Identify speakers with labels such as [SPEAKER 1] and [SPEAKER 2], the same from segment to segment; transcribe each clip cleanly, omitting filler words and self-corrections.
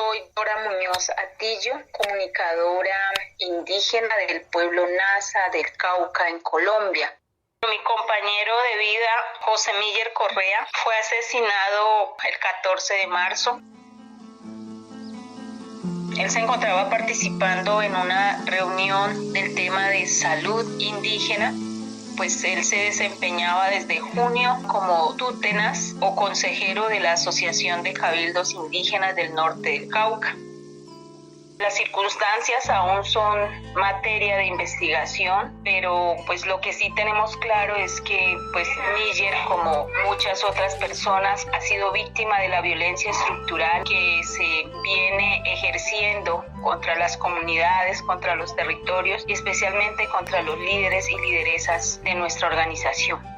[SPEAKER 1] Soy Dora Muñoz Atillo, comunicadora indígena del pueblo Nasa del Cauca en Colombia. Mi compañero de vida, José Miller Correa, fue asesinado el 14 de marzo. Él se encontraba participando en una reunión del tema de salud indígena, pues él se desempeñaba desde junio como tútenas o consejero de la Asociación de Cabildos Indígenas del Norte del Cauca. Las circunstancias aún son materia de investigación, pero pues lo que sí tenemos claro es que pues Miller, como muchas otras personas, ha sido víctima de la violencia estructural que se viene ejerciendo contra las comunidades, contra los territorios y especialmente contra los líderes y lideresas de nuestra organización.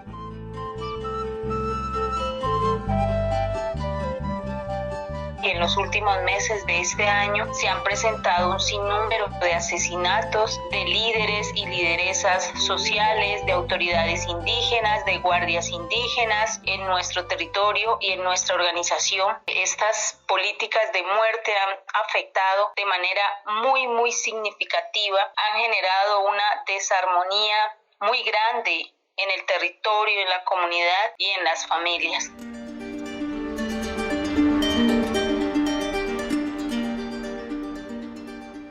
[SPEAKER 1] En los últimos meses de este año se han presentado un sinnúmero de asesinatos de líderes y lideresas sociales, de autoridades indígenas, de guardias indígenas en nuestro territorio y en nuestra organización. Estas políticas de muerte han afectado de manera muy significativa, han generado una desarmonía muy grande en el territorio, en la comunidad y en las familias.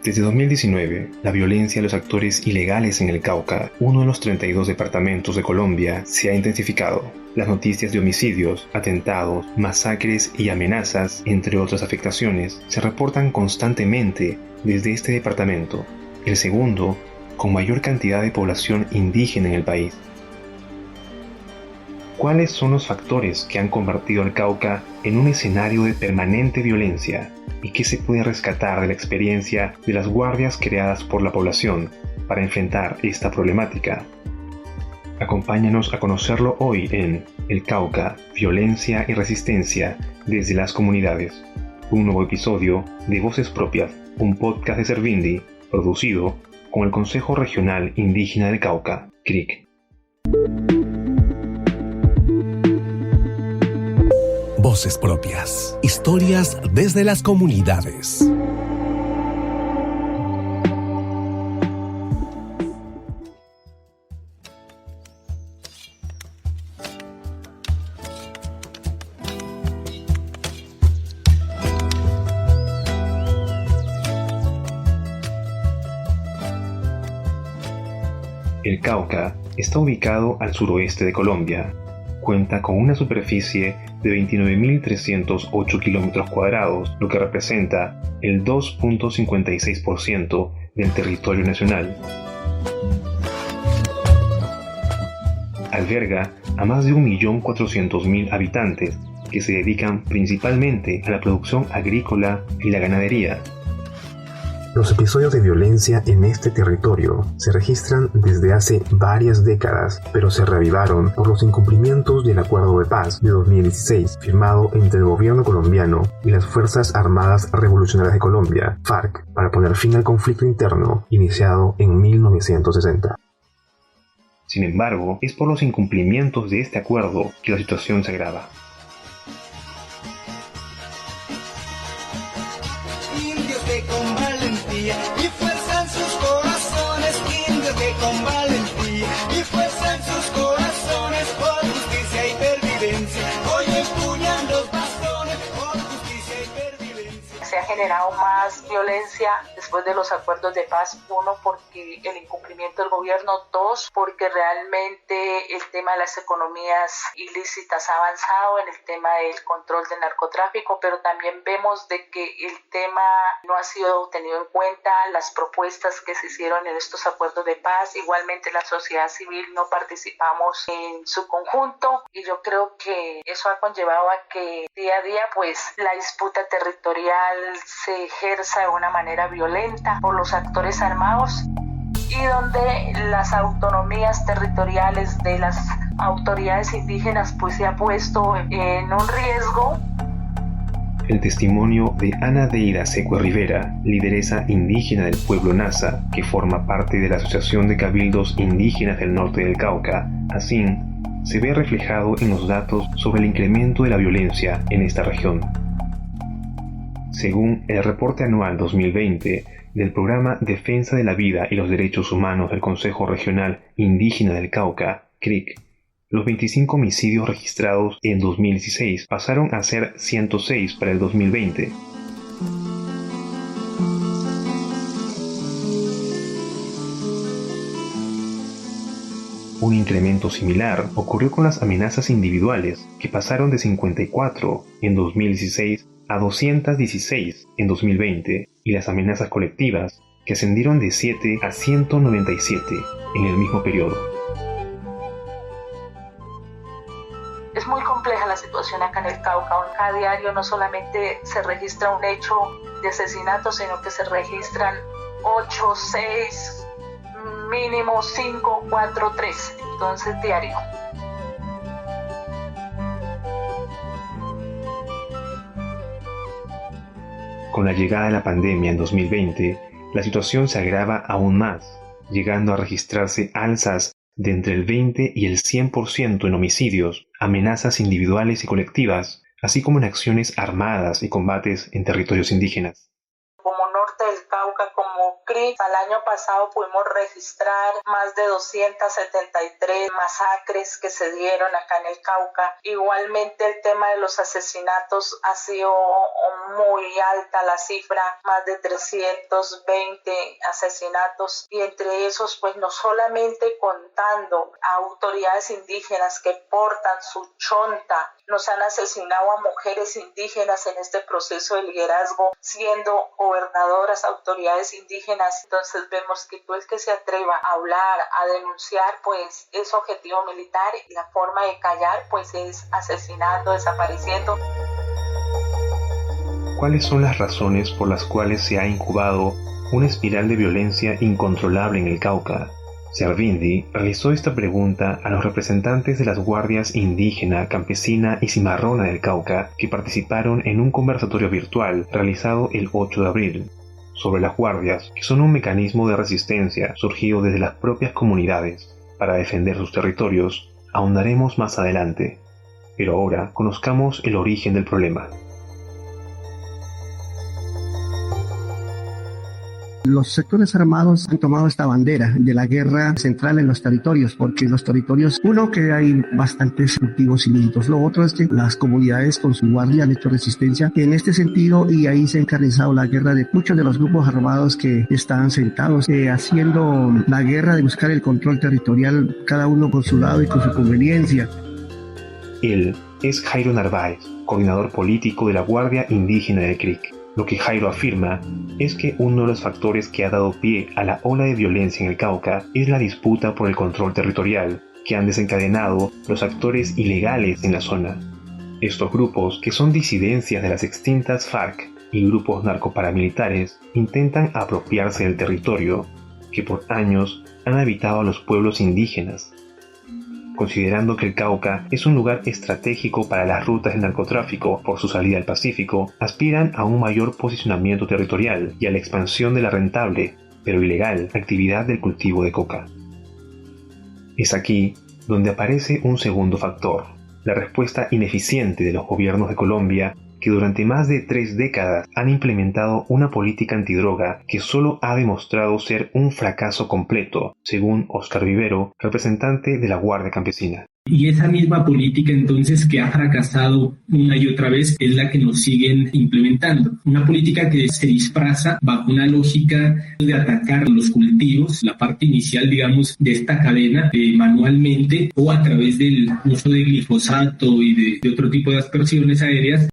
[SPEAKER 2] Desde 2019, la violencia de los actores ilegales en el Cauca, uno de los 32 departamentos de Colombia, se ha intensificado. Las noticias de homicidios, atentados, masacres y amenazas, entre otras afectaciones, se reportan constantemente desde este departamento, el segundo con mayor cantidad de población indígena en el país. ¿Cuáles son los factores que han convertido al Cauca en un escenario de permanente violencia? ¿Y qué se puede rescatar de la experiencia de las guardias creadas por la población para enfrentar esta problemática? Acompáñanos a conocerlo hoy en El Cauca, Violencia y Resistencia desde las comunidades. Un nuevo episodio de Voces Propias, un podcast de Servindi, producido con el Consejo Regional Indígena del Cauca, CRIC.
[SPEAKER 3] Voces Propias. Historias desde las comunidades.
[SPEAKER 2] El Cauca está ubicado al suroeste de Colombia. Cuenta con una superficie de 29.308 kilómetros cuadrados, lo que representa el 2.56% del territorio nacional. Alberga a más de 1.400.000 habitantes que se dedican principalmente a la producción agrícola y la ganadería.
[SPEAKER 4] Los episodios de violencia en este territorio se registran desde hace varias décadas, pero se reavivaron por los incumplimientos del Acuerdo de Paz de 2016, firmado entre el gobierno colombiano y las Fuerzas Armadas Revolucionarias de Colombia, FARC, para poner fin al conflicto interno iniciado en 1960.
[SPEAKER 2] Sin embargo, es por los incumplimientos de este acuerdo que la situación se agrava.
[SPEAKER 5] Y fuerza en sus corazones, indios que con valentía, y fuerza en sus corazones, por justicia y pervivencia, hoy empuñan los bastones, por justicia y pervivencia.
[SPEAKER 1] Se ha generado más violencia después de los acuerdos de paz, uno, porque el incumplimiento del gobierno, dos, porque realmente el tema de las economías ilícitas ha avanzado en el tema del control del narcotráfico, pero también vemos de que el tema no ha sido tenido en cuenta, las propuestas que se hicieron en estos acuerdos de paz, igualmente la sociedad civil no participamos en su conjunto, y yo creo que eso ha conllevado a que día a día pues la disputa territorial se ejerza de una manera violenta por los actores armados, y donde las autonomías territoriales de las autoridades indígenas pues se ha puesto en un riesgo.
[SPEAKER 2] El testimonio de Ana Deira Secue Rivera, lideresa indígena del pueblo Nasa, que forma parte de la Asociación de Cabildos Indígenas del Norte del Cauca, ASIN, se ve reflejado en los datos sobre el incremento de la violencia en esta región. Según el reporte anual 2020 del Programa Defensa de la Vida y los Derechos Humanos del Consejo Regional Indígena del Cauca, CRIC, los 25 homicidios registrados en 2016 pasaron a ser 106 para el 2020. Un incremento similar ocurrió con las amenazas individuales, que pasaron de 54 en 2016 a 216 en 2020, y las amenazas colectivas, que ascendieron de 7 a 197 en el mismo periodo.
[SPEAKER 1] Es muy compleja la situación acá en el Cauca. A diario no solamente se registra un hecho de asesinato, sino que se registran 8, 6, mínimo 5, 4, 3. Entonces, diario.
[SPEAKER 2] Con la llegada de la pandemia en 2020, la situación se agrava aún más, llegando a registrarse alzas de entre el 20 y el 100% en homicidios, amenazas individuales y colectivas, así como en acciones armadas y combates en territorios indígenas.
[SPEAKER 1] Como Norte del Cauca, como CRIC, al año pasado pudimos registrar más de 273 masacres que se dieron acá en el Cauca. Igualmente el tema de los asesinatos ha sido muy alta la cifra, más de 320 asesinatos, y entre esos pues no solamente contando a autoridades indígenas que portan su chonta, nos han asesinado a mujeres indígenas en este proceso de liderazgo, siendo gobernadoras, autoridades indígenas. Entonces vemos que todo el que se atreva a hablar, a denunciar, pues es objetivo militar, y la forma de callar pues es asesinando, desapareciendo.
[SPEAKER 2] ¿Cuáles son las razones por las cuales se ha incubado una espiral de violencia incontrolable en el Cauca? Servindi realizó esta pregunta a los representantes de las guardias indígena, campesina y cimarrona del Cauca, que participaron en un conversatorio virtual realizado el 8 de abril. Sobre las guardias, que son un mecanismo de resistencia surgido desde las propias comunidades para defender sus territorios, ahondaremos más adelante. Pero ahora conozcamos el origen del problema.
[SPEAKER 6] Los sectores armados han tomado esta bandera de la guerra central en los territorios, porque en los territorios, uno, que hay bastantes cultivos ilícitos, lo otro es que las comunidades con su guardia han hecho resistencia en este sentido, y ahí se ha encarnizado la guerra de muchos de los grupos armados que están sentados haciendo la guerra de buscar el control territorial, cada uno con su lado y con su conveniencia.
[SPEAKER 2] Él es Jairo Narváez, coordinador político de la Guardia Indígena del CRIC. Lo que Jairo afirma es que uno de los factores que ha dado pie a la ola de violencia en el Cauca es la disputa por el control territorial que han desencadenado los actores ilegales en la zona. Estos grupos, que son disidencias de las extintas FARC y grupos narcoparamilitares, intentan apropiarse del territorio que por años han habitado a los pueblos indígenas. Considerando que el Cauca es un lugar estratégico para las rutas de narcotráfico por su salida al Pacífico, aspiran a un mayor posicionamiento territorial y a la expansión de la rentable, pero ilegal, actividad del cultivo de coca. Es aquí donde aparece un segundo factor, la respuesta ineficiente de los gobiernos de Colombia, que durante más de 3 décadas han implementado una política antidroga que solo ha demostrado ser un fracaso completo, según Oscar Vivero, representante de la Guardia Campesina.
[SPEAKER 7] Y esa misma política entonces que ha fracasado una y otra vez es la que nos siguen implementando. Una política que se disfraza bajo una lógica de atacar los cultivos, la parte inicial, digamos, de esta cadena manualmente o a través del uso de glifosato y de otro tipo de aspersiones aéreas.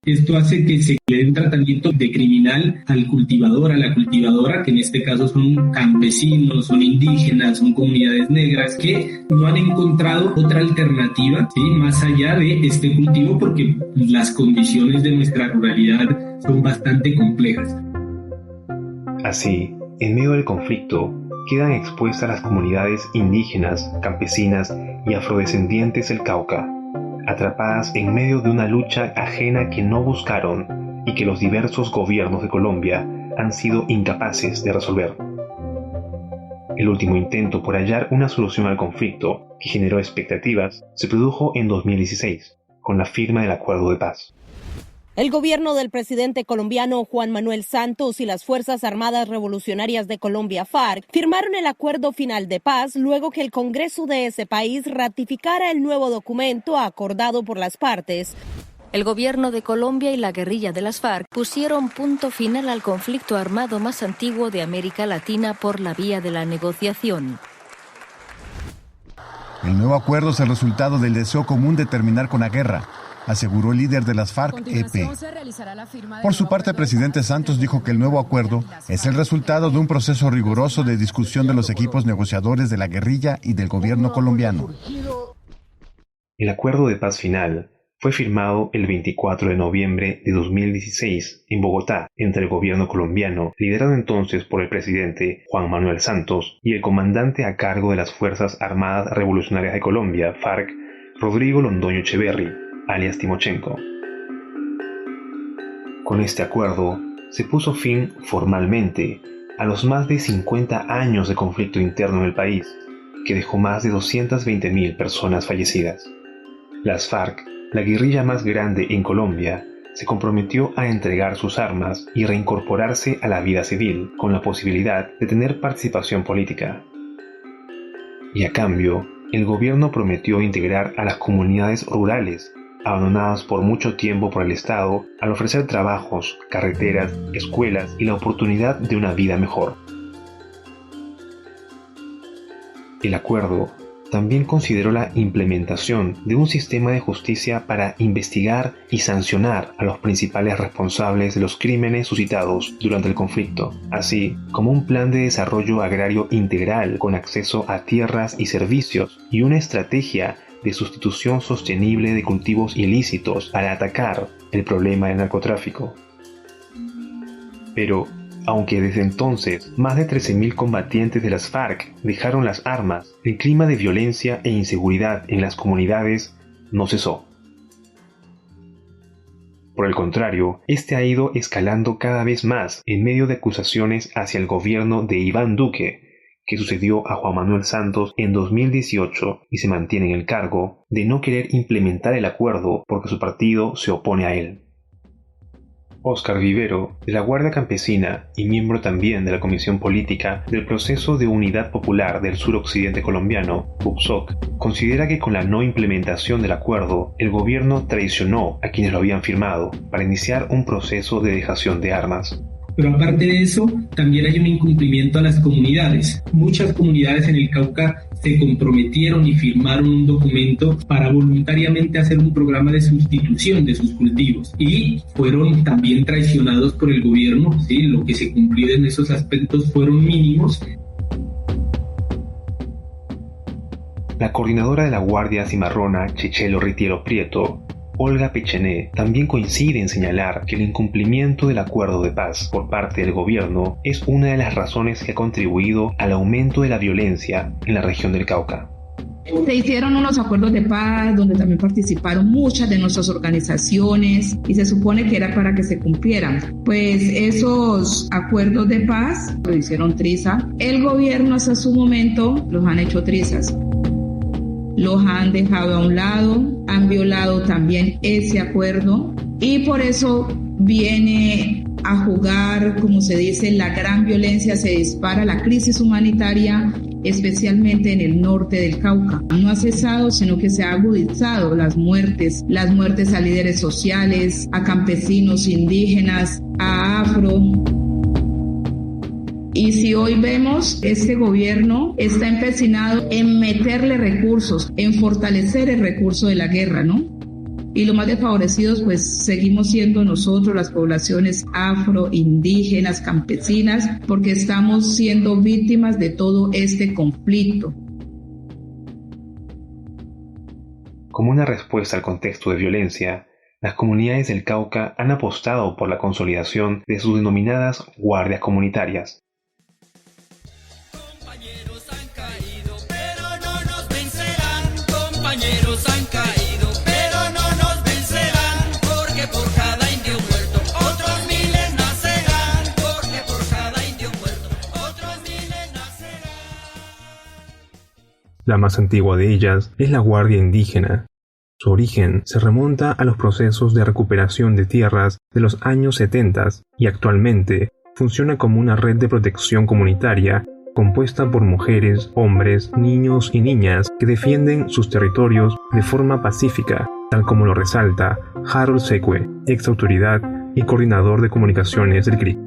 [SPEAKER 7] Esto hace que se le dé un tratamiento de criminal al cultivador, a la cultivadora, que en este caso son campesinos, son indígenas, son comunidades negras, que no han encontrado otra alternativa, ¿sí?, más allá de este cultivo, porque las condiciones de nuestra ruralidad son bastante complejas.
[SPEAKER 2] Así, en medio del conflicto, quedan expuestas las comunidades indígenas, campesinas y afrodescendientes del Cauca, atrapadas en medio de una lucha ajena que no buscaron y que los diversos gobiernos de Colombia han sido incapaces de resolver. El último intento por hallar una solución al conflicto, que generó expectativas, se produjo en 2016, con la firma del Acuerdo de Paz.
[SPEAKER 8] El gobierno del presidente colombiano Juan Manuel Santos y las Fuerzas Armadas Revolucionarias de Colombia, FARC, firmaron el acuerdo final de paz luego que el Congreso de ese país ratificara el nuevo documento acordado por las partes.
[SPEAKER 9] El gobierno de Colombia y la guerrilla de las FARC pusieron punto final al conflicto armado más antiguo de América Latina por la vía de la negociación.
[SPEAKER 10] El nuevo acuerdo es el resultado del deseo común de terminar con la guerra, aseguró el líder de las FARC, EP. Por su parte, el presidente Santos dijo que el nuevo acuerdo es el resultado de un proceso riguroso de discusión de los equipos negociadores de la guerrilla y del gobierno colombiano.
[SPEAKER 2] El acuerdo de paz final fue firmado el 24 de noviembre de 2016 en Bogotá entre el gobierno colombiano, liderado entonces por el presidente Juan Manuel Santos, y el comandante a cargo de las Fuerzas Armadas Revolucionarias de Colombia, FARC, Rodrigo Londoño Echeverri, alias Timochenko. Con este acuerdo se puso fin formalmente a los más de 50 años de conflicto interno en el país, que dejó más de 220.000 personas fallecidas. Las FARC, la guerrilla más grande en Colombia, se comprometió a entregar sus armas y reincorporarse a la vida civil con la posibilidad de tener participación política. Y a cambio, el gobierno prometió integrar a las comunidades rurales, abandonadas por mucho tiempo por el Estado, al ofrecer trabajos, carreteras, escuelas y la oportunidad de una vida mejor. El acuerdo también consideró la implementación de un sistema de justicia para investigar y sancionar a los principales responsables de los crímenes suscitados durante el conflicto, así como un plan de desarrollo agrario integral con acceso a tierras y servicios y una estrategia de sustitución sostenible de cultivos ilícitos para atacar el problema del narcotráfico. Pero, aunque desde entonces más de 13.000 combatientes de las FARC dejaron las armas, el clima de violencia e inseguridad en las comunidades no cesó. Por el contrario, este ha ido escalando cada vez más en medio de acusaciones hacia el gobierno de Iván Duque, que sucedió a Juan Manuel Santos en 2018 y se mantiene en el cargo, de no querer implementar el acuerdo porque su partido se opone a él. Óscar Vivero, de la Guardia Campesina y miembro también de la Comisión Política del Proceso de Unidad Popular del Suroccidente Colombiano, UPSOC, considera que con la no implementación del acuerdo, el gobierno traicionó a quienes lo habían firmado para iniciar un proceso de dejación de armas.
[SPEAKER 7] Pero aparte de eso, también hay un incumplimiento a las comunidades. Muchas comunidades en el Cauca se comprometieron y firmaron un documento para voluntariamente hacer un programa de sustitución de sus cultivos y fueron también traicionados por el gobierno. ¿Sí? Lo que se cumplió en esos aspectos fueron mínimos.
[SPEAKER 2] La coordinadora de la Guardia Cimarrona, Chichelo Ritiero Prieto, Olga Pechené, también coincide en señalar que el incumplimiento del acuerdo de paz por parte del gobierno es una de las razones que ha contribuido al aumento de la violencia en la región del Cauca.
[SPEAKER 11] Se hicieron unos acuerdos de paz donde también participaron muchas de nuestras organizaciones y se supone que era para que se cumplieran. Pues esos acuerdos de paz lo hicieron triza. El gobierno hasta su momento los han hecho trizas. Los han dejado a un lado, han violado también ese acuerdo y por eso viene a jugar, como se dice, la gran violencia, se dispara la crisis humanitaria, especialmente en el norte del Cauca. No ha cesado, sino que se ha agudizado las muertes a líderes sociales, a campesinos indígenas, a afro. Y si hoy vemos, este gobierno está empecinado en meterle recursos, en fortalecer el recurso de la guerra, ¿no? Y los más desfavorecidos, pues seguimos siendo nosotros, las poblaciones afro, indígenas, campesinas, porque estamos siendo víctimas de todo este conflicto.
[SPEAKER 2] Como una respuesta al contexto de violencia, las comunidades del Cauca han apostado por la consolidación de sus denominadas guardias comunitarias.
[SPEAKER 5] Compañeros han caído, pero no nos vencerán, porque por cada indio muerto, otros miles nacerán, porque por cada indio muerto, otros miles nacerán.
[SPEAKER 4] La más antigua de ellas es la Guardia Indígena, Su origen se remonta a los procesos de recuperación de tierras de los años 70 y actualmente funciona como una red de protección comunitaria compuesta por mujeres, hombres, niños y niñas que defienden sus territorios de forma pacífica, tal como lo resalta Harold Sekwe, ex autoridad y coordinador de comunicaciones del CRIC.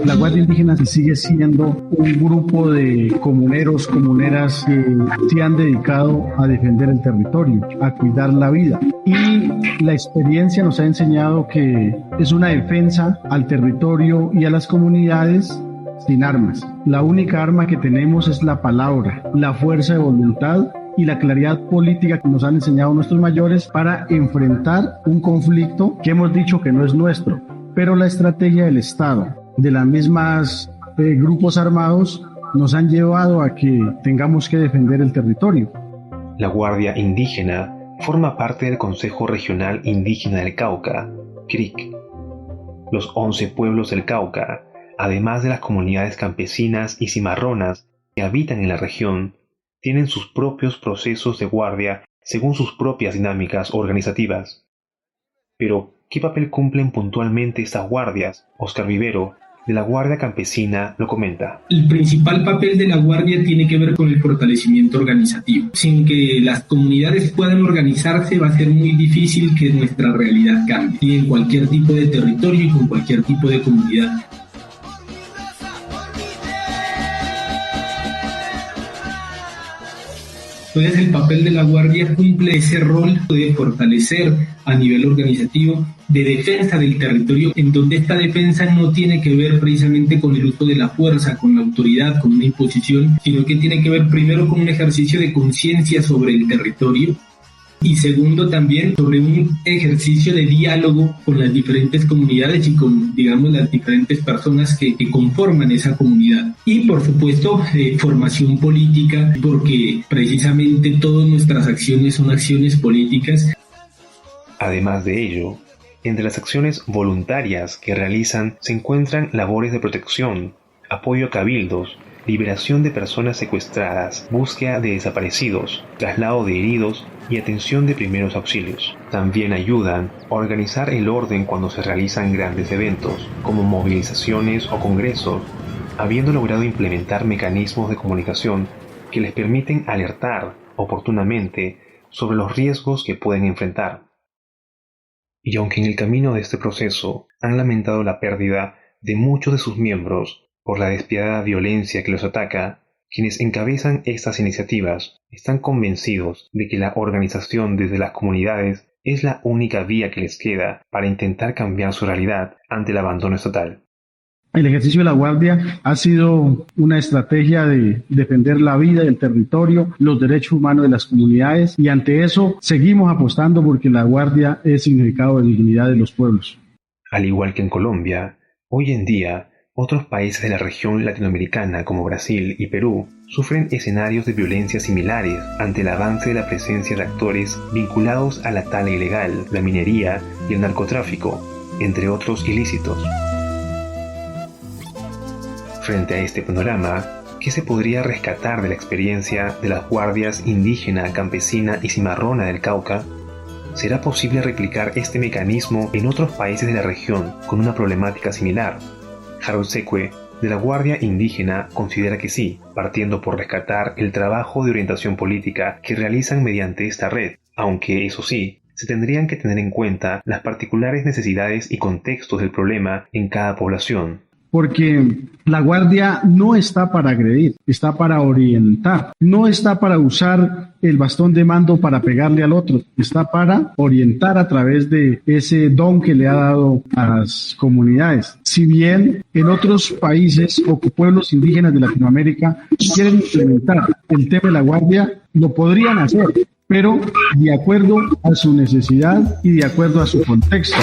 [SPEAKER 6] La Guardia Indígena sigue siendo un grupo de comuneros, comuneras que se han dedicado a defender el territorio, a cuidar la vida. Y la experiencia nos ha enseñado que es una defensa al territorio y a las comunidades sin armas. La única arma que tenemos es la palabra, la fuerza de voluntad y la claridad política que nos han enseñado nuestros mayores para enfrentar un conflicto que hemos dicho que no es nuestro, pero la estrategia del Estado, de las mismas grupos armados, nos han llevado a que tengamos que defender el territorio.
[SPEAKER 2] La Guardia Indígena forma parte del Consejo Regional Indígena del Cauca, CRIC. Los 11 pueblos del Cauca, además de las comunidades campesinas y cimarronas que habitan en la región, tienen sus propios procesos de guardia según sus propias dinámicas organizativas. Pero, ¿qué papel cumplen puntualmente estas guardias? Oscar Vivero, de la Guardia Campesina, lo comenta.
[SPEAKER 7] El principal papel de la Guardia tiene que ver con el fortalecimiento organizativo. Sin que las comunidades puedan organizarse, va a ser muy difícil que nuestra realidad cambie, y en cualquier tipo de territorio y con cualquier tipo de comunidad. Entonces el papel de la Guardia cumple ese rol de fortalecer a nivel organizativo, de defensa del territorio, en donde esta defensa no tiene que ver precisamente con el uso de la fuerza, con la autoridad, con una imposición, sino que tiene que ver primero con un ejercicio de conciencia sobre el territorio y segundo también sobre un ejercicio de diálogo con las diferentes comunidades y con, digamos, las diferentes personas que conforman esa comunidad. Y por supuesto, formación política, porque precisamente todas nuestras acciones son acciones políticas.
[SPEAKER 2] Además de ello, entre las acciones voluntarias que realizan se encuentran labores de protección, apoyo a cabildos, liberación de personas secuestradas, búsqueda de desaparecidos, traslado de heridos y atención de primeros auxilios. También ayudan a organizar el orden cuando se realizan grandes eventos, como movilizaciones o congresos, habiendo logrado implementar mecanismos de comunicación que les permiten alertar oportunamente sobre los riesgos que pueden enfrentar. Y aunque en el camino de este proceso han lamentado la pérdida de muchos de sus miembros por la despiadada violencia que los ataca, quienes encabezan estas iniciativas están convencidos de que la organización desde las comunidades es la única vía que les queda para intentar cambiar su realidad ante el abandono estatal.
[SPEAKER 6] El ejercicio de la Guardia ha sido una estrategia de defender la vida y el territorio, los derechos humanos de las comunidades, y ante eso seguimos apostando porque la Guardia es significado de dignidad de los pueblos.
[SPEAKER 2] Al igual que en Colombia, hoy en día, otros países de la región latinoamericana como Brasil y Perú sufren escenarios de violencia similares ante el avance de la presencia de actores vinculados a la tala ilegal, la minería y el narcotráfico, entre otros ilícitos. Frente a este panorama, ¿qué se podría rescatar de la experiencia de las guardias indígena, campesina y cimarrona del Cauca? ¿Será posible replicar este mecanismo en otros países de la región con una problemática similar? Harold Sekwe, de la Guardia Indígena, considera que sí, partiendo por rescatar el trabajo de orientación política que realizan mediante esta red, aunque, eso sí, se tendrían que tener en cuenta las particulares necesidades y contextos del problema en cada población.
[SPEAKER 6] Porque la Guardia no está para agredir, está para orientar, no está para usar el bastón de mando para pegarle al otro, está para orientar a través de ese don que le ha dado a las comunidades. Si bien en otros países o pueblos indígenas de Latinoamérica quieren implementar el tema de la Guardia, lo podrían hacer, pero de acuerdo a su necesidad y de acuerdo a su contexto.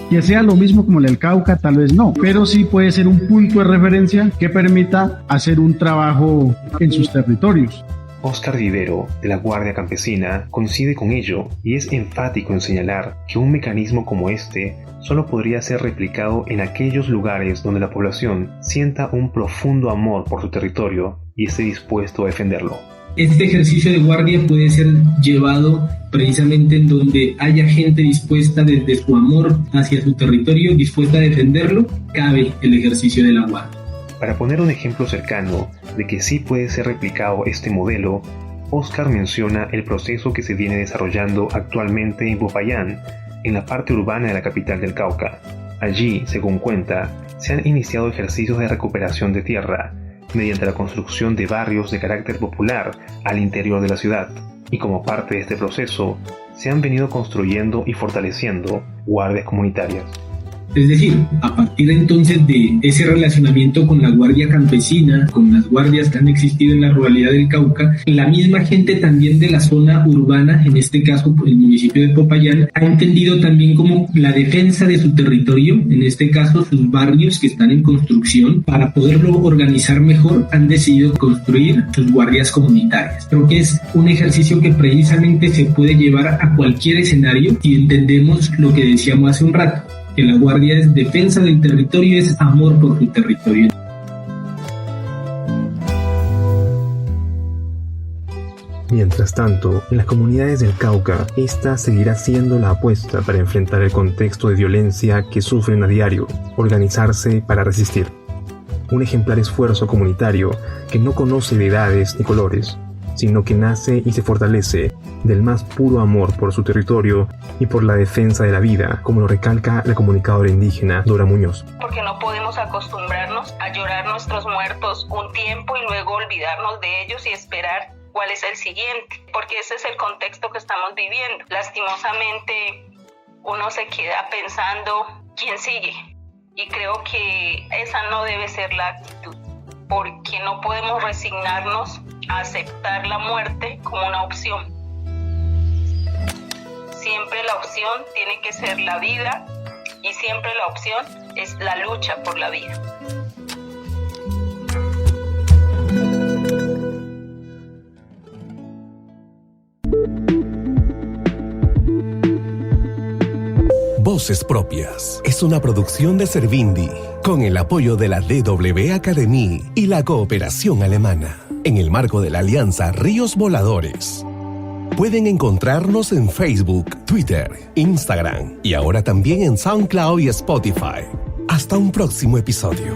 [SPEAKER 6] Que sea lo mismo como el Cauca, tal vez no, pero sí puede ser un punto de referencia que permita hacer un trabajo en sus territorios.
[SPEAKER 2] Oscar Vivero, de la Guardia Campesina, coincide con ello y es enfático en señalar que un mecanismo como este solo podría ser replicado en aquellos lugares donde la población sienta un profundo amor por su territorio y esté dispuesto a defenderlo.
[SPEAKER 7] Este ejercicio de guardia puede ser llevado precisamente en donde haya gente dispuesta desde su amor hacia su territorio, dispuesta a defenderlo, cabe el ejercicio de la guardia.
[SPEAKER 2] Para poner un ejemplo cercano de que sí puede ser replicado este modelo, Óscar menciona el proceso que se viene desarrollando actualmente en Popayán, en la parte urbana de la capital del Cauca. Allí, según cuenta, se han iniciado ejercicios de recuperación de tierra, mediante la construcción de barrios de carácter popular al interior de la ciudad, y como parte de este proceso, se han venido construyendo y fortaleciendo guardias comunitarias.
[SPEAKER 7] Es decir, a partir entonces de ese relacionamiento con la guardia campesina, con las guardias que han existido en la ruralidad del Cauca, la misma gente también de la zona urbana, en este caso el municipio de Popayán, ha entendido también como la defensa de su territorio, en este caso sus barrios que están en construcción, para poderlo organizar mejor, han decidido construir sus guardias comunitarias. Creo que es un ejercicio que precisamente se puede llevar a cualquier escenario y entendemos lo que decíamos hace un rato, que la guardia es defensa del territorio, es amor por su territorio.
[SPEAKER 4] Mientras tanto, en las comunidades del Cauca, esta seguirá siendo la apuesta para enfrentar el contexto de violencia que sufren a diario, organizarse para resistir. Un ejemplar esfuerzo comunitario que no conoce de edades ni colores, sino que nace y se fortalece del más puro amor por su territorio y por la defensa de la vida, como lo recalca la comunicadora indígena Dora Muñoz.
[SPEAKER 12] Porque no podemos acostumbrarnos a llorar nuestros muertos un tiempo y luego olvidarnos de ellos y esperar cuál es el siguiente, porque ese es el contexto que estamos viviendo. Lastimosamente, uno se queda pensando quién sigue, y creo que esa no debe ser la actitud, porque no podemos resignarnos a aceptar la muerte como una opción. Siempre la opción tiene que ser la vida y siempre la opción es la lucha por la vida.
[SPEAKER 3] Voces Propias es una producción de Servindi con el apoyo de la DW Academy y la cooperación alemana en el marco de la alianza Ríos Voladores. Pueden encontrarnos en Facebook, Twitter, Instagram y ahora también en SoundCloud y Spotify. Hasta un próximo episodio.